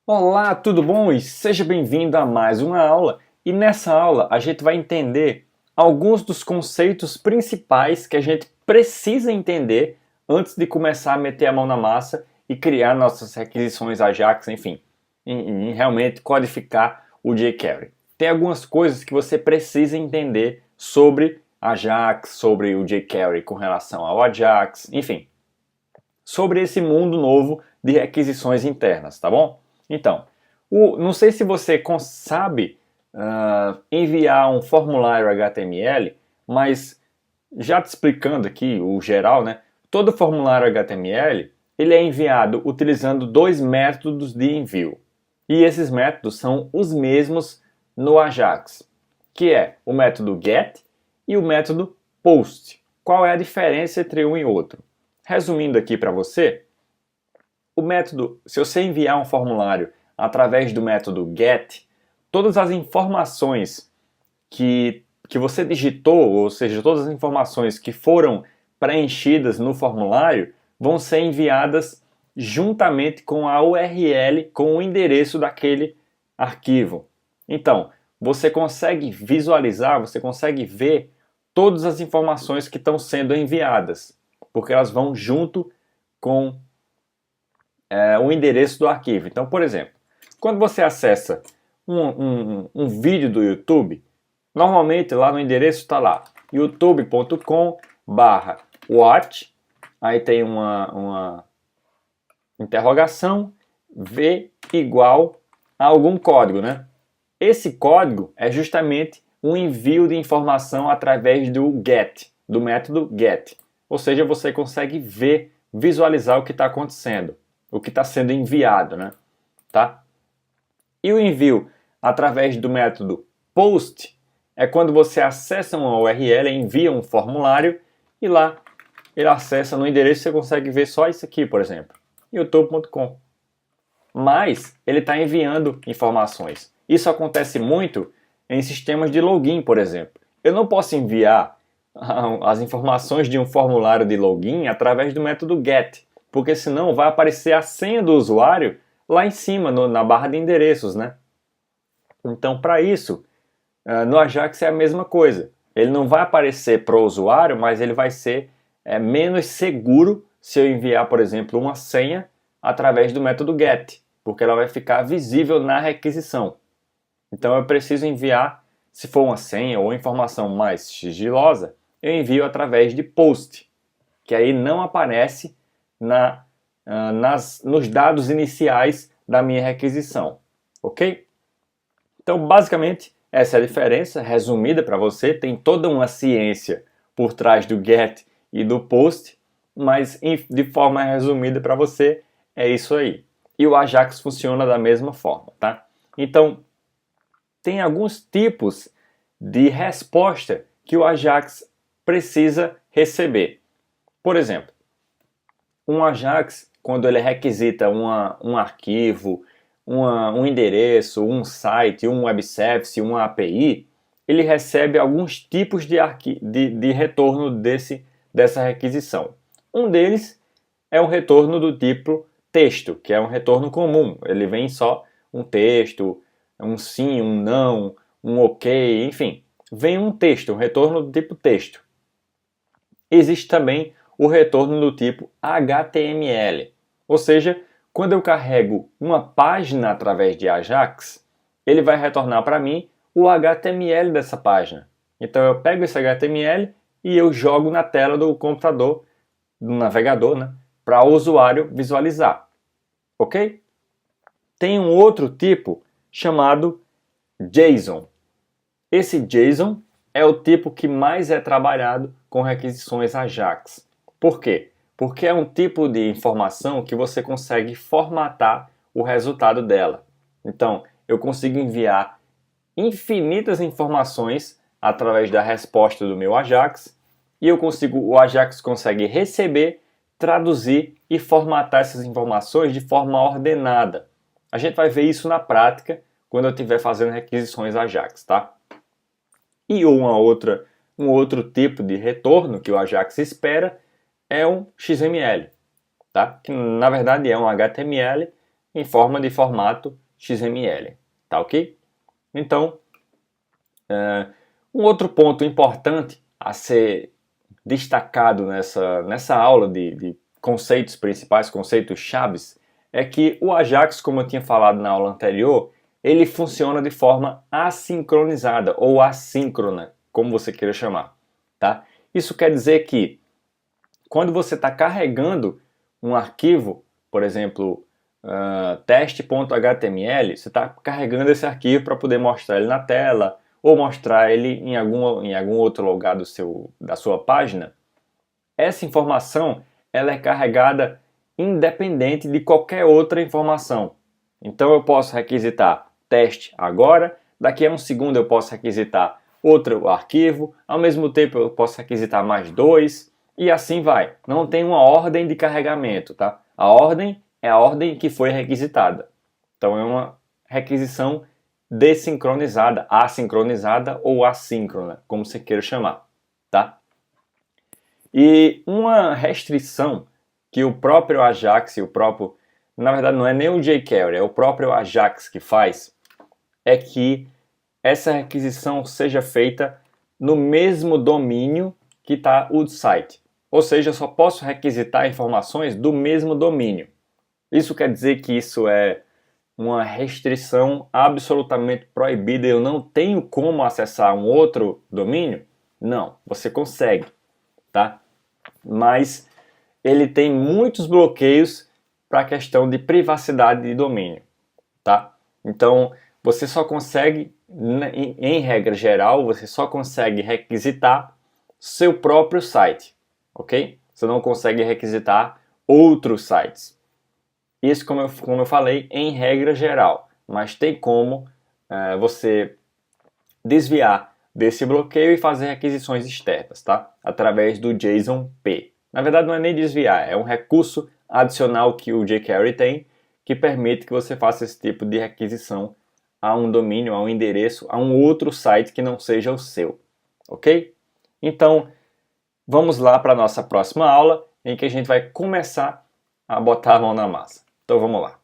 Olá, tudo bom? E seja bem-vindo a mais uma aula. E nessa aula a gente vai entender alguns dos conceitos principais que a gente precisa entender antes de começar a meter a mão na massa e criar nossas requisições Ajax, enfim, e realmente codificar o jQuery. Tem algumas coisas que você precisa entender sobre Ajax, sobre o jQuery com relação ao Ajax, enfim, sobre esse mundo novo de requisições internas, tá bom? Então, não sei se você sabe enviar um formulário HTML, mas já te explicando aqui o geral, né? Todo formulário HTML ele é enviado utilizando dois métodos de envio. E esses métodos são os mesmos no Ajax, que é o método get e o método post. Qual é a diferença entre um e outro? Resumindo aqui para você, o método, se você enviar um formulário através do método get, todas as informações que você digitou, ou seja, todas as informações que foram preenchidas no formulário, vão ser enviadas juntamente com a URL, com o endereço daquele arquivo. Então, você consegue visualizar, você consegue ver todas as informações que estão sendo enviadas, porque elas vão junto com o endereço do arquivo. Então, por exemplo, quando você acessa um vídeo do YouTube, normalmente lá no endereço está lá youtube.com/watch, aí tem uma interrogação, v igual a algum código, né? Esse código é justamente um envio de informação através do get, do método get. Ou seja, você consegue ver, visualizar o que está acontecendo, o que está sendo enviado, né? Tá? E o envio através do método post é quando você acessa uma URL, envia um formulário e lá ele acessa no endereço, você consegue ver só isso aqui, por exemplo, youtube.com. Mas ele está enviando informações. Isso acontece muito em sistemas de login, por exemplo. Eu não posso enviar as informações de um formulário de login através do método get, porque senão vai aparecer a senha do usuário lá em cima, na barra de endereços, né? Então, para isso, no Ajax é a mesma coisa. Ele não vai aparecer para o usuário, mas ele vai ser menos seguro se eu enviar, por exemplo, uma senha através do método get, porque ela vai ficar visível na requisição. Então eu preciso enviar, se for uma senha ou informação mais sigilosa, eu envio através de post, que aí não aparece nos dados iniciais da minha requisição, ok? Então, basicamente, essa é a diferença, resumida para você. Tem toda uma ciência por trás do get e do post, mas de forma resumida para você, é isso aí. E o Ajax funciona da mesma forma, tá? Então, tem alguns tipos de resposta que o Ajax precisa receber. Por exemplo, um Ajax, quando ele requisita um arquivo, um endereço, um site, um web service, uma API, ele recebe alguns tipos de retorno dessa requisição. Um deles é o retorno do tipo texto, que é um retorno comum. Ele vem só um texto, um sim, um não, um ok, enfim. Vem um texto, um retorno do tipo texto. Existe também o retorno do tipo HTML, ou seja, quando eu carrego uma página através de Ajax, ele vai retornar para mim o HTML dessa página. Então eu pego esse HTML e eu jogo na tela do computador, do navegador, né, para o usuário visualizar. Ok? Tem um outro tipo chamado JSON. Esse JSON é o tipo que mais é trabalhado com requisições Ajax. Por quê? Porque é um tipo de informação que você consegue formatar o resultado dela. Então, eu consigo enviar infinitas informações através da resposta do meu Ajax e o Ajax consegue receber, traduzir e formatar essas informações de forma ordenada. A gente vai ver isso na prática quando eu estiver fazendo requisições Ajax, tá? E um outro tipo de retorno que o Ajax espera é um XML, tá? Que na verdade é um HTML, em forma de formato XML, tá ok? Então, um outro ponto importante a ser destacado nessa aula de conceitos principais, conceitos chaves, é que o Ajax, como eu tinha falado na aula anterior, ele funciona de forma assincronizada ou assíncrona, como você queira chamar, tá? Isso quer dizer que quando você está carregando um arquivo, por exemplo, teste.html, você está carregando esse arquivo para poder mostrar ele na tela ou mostrar ele em algum outro lugar da sua página. Essa informação ela é carregada independente de qualquer outra informação. Então eu posso requisitar teste agora, daqui a um segundo eu posso requisitar outro arquivo, ao mesmo tempo eu posso requisitar mais dois, e assim vai. Não tem uma ordem de carregamento, tá? A ordem é a ordem que foi requisitada. Então é uma requisição desincronizada, assincronizada ou assíncrona, como você queira chamar, tá? E uma restrição que o próprio Ajax, na verdade não é nem o jQuery, é o próprio Ajax que faz, é que essa requisição seja feita no mesmo domínio que está o site. Ou seja, eu só posso requisitar informações do mesmo domínio. Isso quer dizer que isso é uma restrição absolutamente proibida, eu não tenho como acessar um outro domínio? Não, você consegue, tá? Mas ele tem muitos bloqueios para a questão de privacidade de domínio, tá? Então, você só consegue, em regra geral, você só consegue requisitar seu próprio site, ok? Você não consegue requisitar outros sites. Isso, como eu falei, em regra geral, mas tem como você desviar desse bloqueio e fazer requisições externas, tá? Através do JSON-P. Na verdade, não é nem desviar, é um recurso adicional que o jQuery tem que permite que você faça esse tipo de requisição a um domínio, a um endereço, a um outro site que não seja o seu, ok? Então, vamos lá para a nossa próxima aula, em que a gente vai começar a botar a mão na massa. Então, vamos lá.